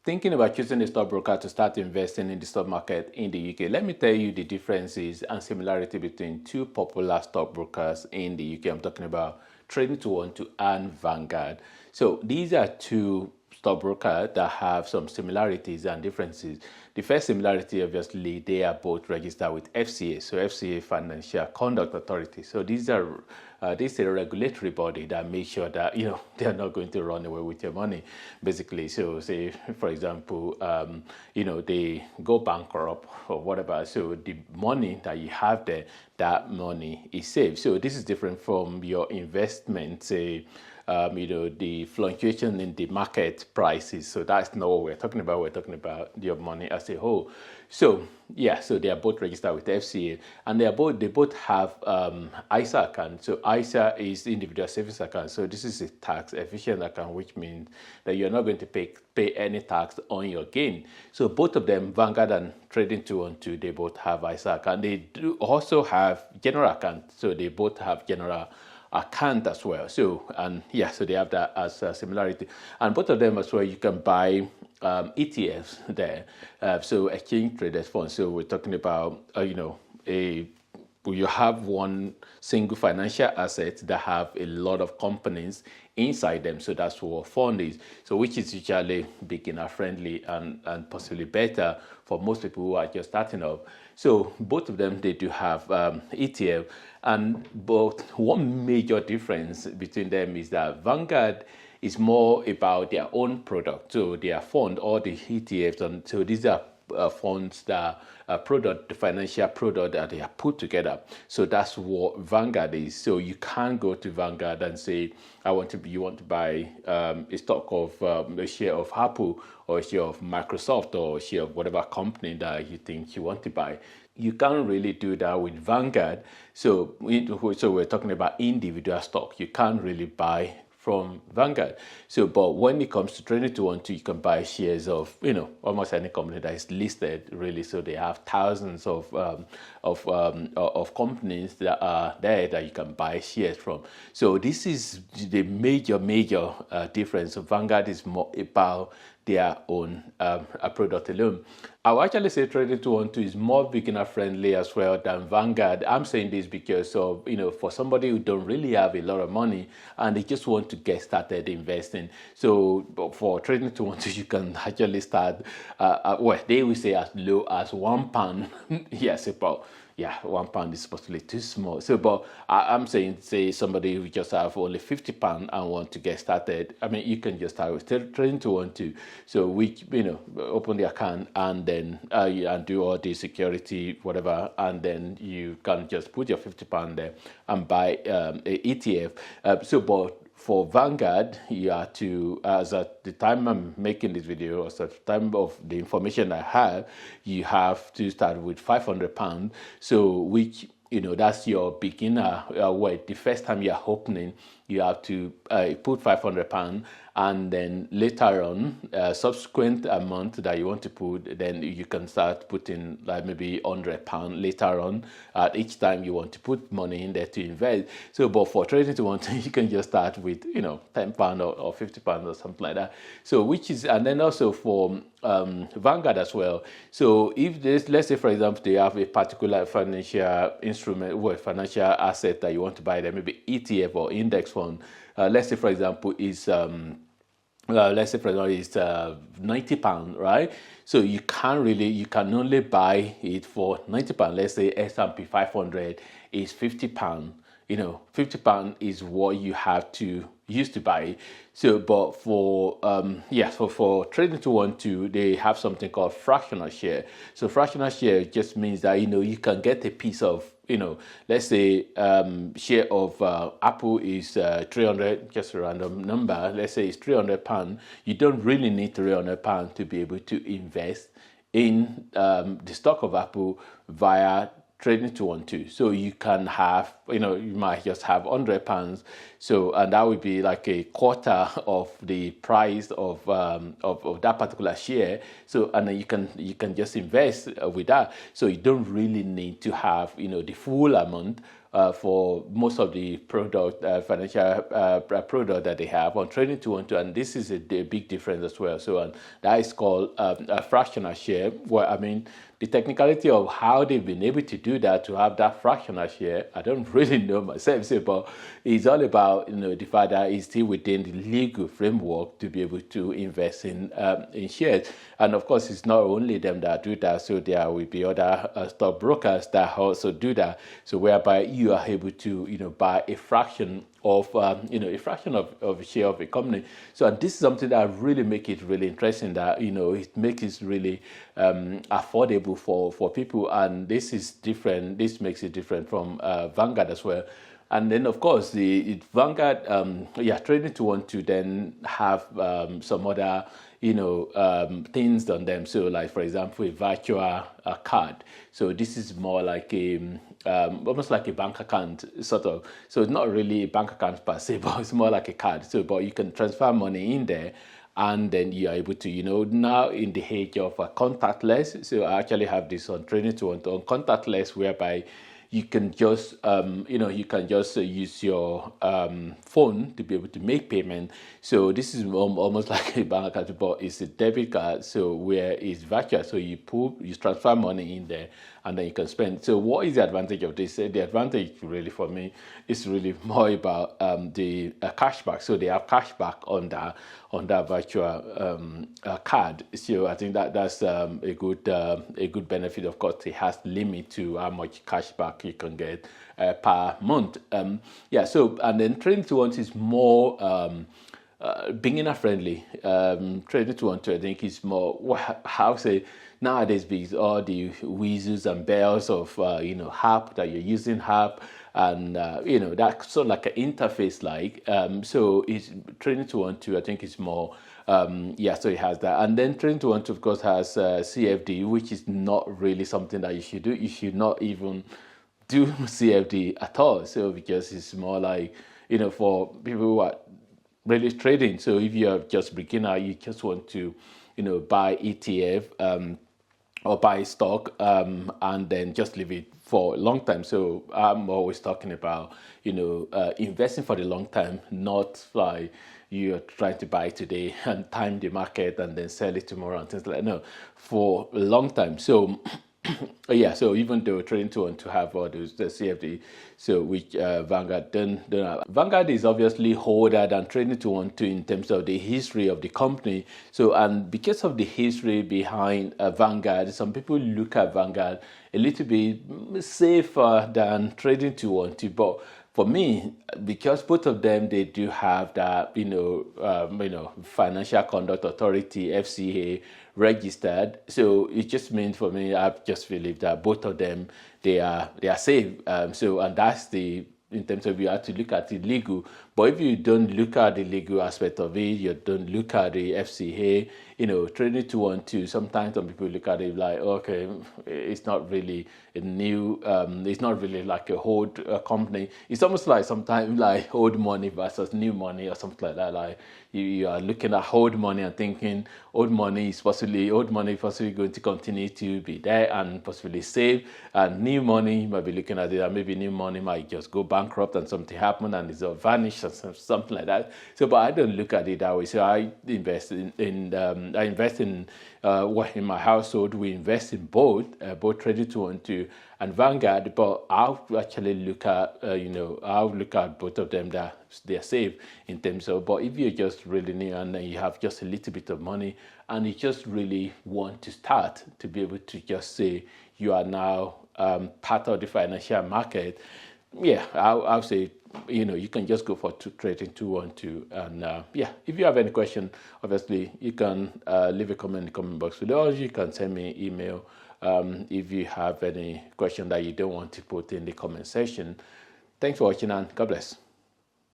thinking about choosing a stockbroker to start investing in the stock market in the UK, let me tell you the differences and similarity between two popular stockbrokers in the UK. I'm talking about Trading 212 and Vanguard. So these are two stockbrokers that have some similarities and differences. The first similarity, obviously, they are both registered with FCA, so FCA Financial Conduct Authority. So these are this is a regulatory body that makes sure that they're not going to run away with your money, basically. So say, for example, they go bankrupt or whatever. So the money that you have there, that money is safe. So this is different from your investment, say, the fluctuation in the market prices. So that's not what we're talking about. We're talking about your money as a whole. So yeah, so they are both registered with FCA, and they both have ISA account. So ISA is individual savings account. So this is a tax efficient account, which means that you're not going to pay any tax on your gain. So both of them, Vanguard and Trading 212, they both have ISA account. They do also have general account. So they both have general account as well. So so they have that as a similarity, and both of them as well, you can buy ETFs there, so exchange traded funds. So we're talking about you have one single financial asset that have a lot of companies inside them. So that's what a fund is. So which is usually beginner friendly and possibly better for most people who are just starting up. So both of them, they do have ETF, and both one major difference between them is that Vanguard is more about their own product. So their fund, all the ETFs, and so these are funds that the financial product that they are put together. So that's what Vanguard is. So you can't go to Vanguard and say, you want to buy a stock of a share of Apple or a share of Microsoft or a share of whatever company that you think you want to buy. You can't really do that with Vanguard. So we're talking about individual stock. You can't really buy from Vanguard. So, but when it comes to Trading 212, you can buy shares of almost any company that is listed, really. So they have thousands of companies that are there that you can buy shares from. So this is the major difference. So Vanguard is more about their own product alone. I will actually say Trading 212 is more beginner friendly as well than Vanguard. I'm saying this because of, for somebody who don't really have a lot of money and they just want to get started investing. So for Trading 212, you can actually start, they will say as low as £1. Yes, about. Yeah, £1 is possibly too small. So, but I'm saying, say somebody who just have only £50 and want to get started. I mean, you can just start with Trading 212. So open the account and then and do all the security, whatever, and then you can just put your £50 there and buy a ETF. But for Vanguard, you have to, as at the time I'm making this video, as at the time of the information I have, you have to start with £500. So which, that's your beginner, the first time you're opening, you have to put £500, and then later on, subsequent amount that you want to put, then you can start putting like maybe £100 later on. Each time you want to put money in there to invest. So, but for Trading 212, you can just start with £10 or £50 or something like that. So, and then also for Vanguard as well. So, if let's say for example they have a particular financial instrument, financial asset that you want to buy, there maybe ETF or index fund. Let's say for example is £90, right? So you can only buy it for £90. Let's say S&P 500 is £50. £50 is what you have to use to buy it. So, but for for Trading 212, they have something called fractional share. So fractional share just means that you can get a piece of let's say share of Apple is 300, just a random number. Let's say it's £300. You don't really need £300 to be able to invest in the stock of Apple via Trading 212. So you can have, you might just have £100. So, and that would be like a quarter of the price of that particular share. So, and then you can just invest with that. So you don't really need to have, the full amount for most of the financial product that they have on trading 212, and this is a big difference as well. So, and that is called a fractional share. Well, I mean, the technicality of how they've been able to do that, to have that fractional share, I don't really know myself, but it's all about the fact that it's still within the legal framework to be able to invest in shares. And of course, it's not only them that do that. So there will be other stockbrokers that also do that. So whereby you are able to buy a fraction of a fraction of a share of a company. So, and this is something that really make it really interesting, that it makes it really affordable for people, and this is different. This makes it different from Vanguard as well. And then, of course, the Vanguard, trading to want to then have some other things on them. So, like for example, a virtual card. So this is more like a almost like a bank account sort of. So it's not really a bank account per se, but it's more like a card. So, but you can transfer money in there, and then you are able to, now in the age of contactless. So I actually have this on training to on contactless, whereby you can just use your phone to be able to make payment. So this is almost like a bank account, but it's a debit card. So where it's virtual, so you transfer money in there, and then you can spend. So what is the advantage of this? The advantage really for me is really more about the cashback. So they have cashback on that virtual card. So I think that's a good benefit. Of course, it has limit to how much cashback you can get per month. So, and then trading to want is more beginner friendly. Trading to want, I think, is more how say nowadays, because all the whistles and bells of app that you're using and that's sort of like an interface so it's training to want to, I think, is more so it has that. And then training to want to, of course, has CFD, which is not really something that you should do. You should not even do CFD at all. So because it's more like for people who are really trading. So if you're just beginner, you just want to buy ETF or buy stock and then just leave it for a long time. So I'm always talking about investing for the long time, not like you're trying to buy today and time the market and then sell it tomorrow and things like that. No, for a long time. So so even though trading to want to have all those the CFD, so which Vanguard don't have. Vanguard is obviously older than trading to want to in terms of the history of the company. So, and because of the history behind Vanguard, some people look at Vanguard a little bit safer than trading to want to, but for me, because both of them, they do have that, Financial Conduct Authority, FCA, registered. So it just means for me, I just believe that both of them, they are safe. And that's in terms of you have to look at the legal. But if you don't look at the legal aspect of it, you don't look at the FCA, trading to want to, sometimes some people look at it like, okay, it's not really a new, it's not really like a old company. It's almost like sometimes like old money versus new money or something like that. Like you are looking at old money and thinking old money is possibly going to continue to be there and possibly save, and new money, you might be looking at it and maybe new money might just go bankrupt and something happen and it's all vanished or something like that. So, but I don't look at it that way. So I invest in my household. We invest in both trading to want to and Vanguard, but I'll actually look at I'll look at both of them that they're safe in terms of. But if you're just really new and then you have just a little bit of money and you just really want to start to be able to just say you are now part of the financial market, I'll say you can just go for trading 212. And if you have any question, obviously you can leave a comment in the comment box below, or you can send me an email if you have any question that you don't want to put in the comment section. Thanks for watching and God bless.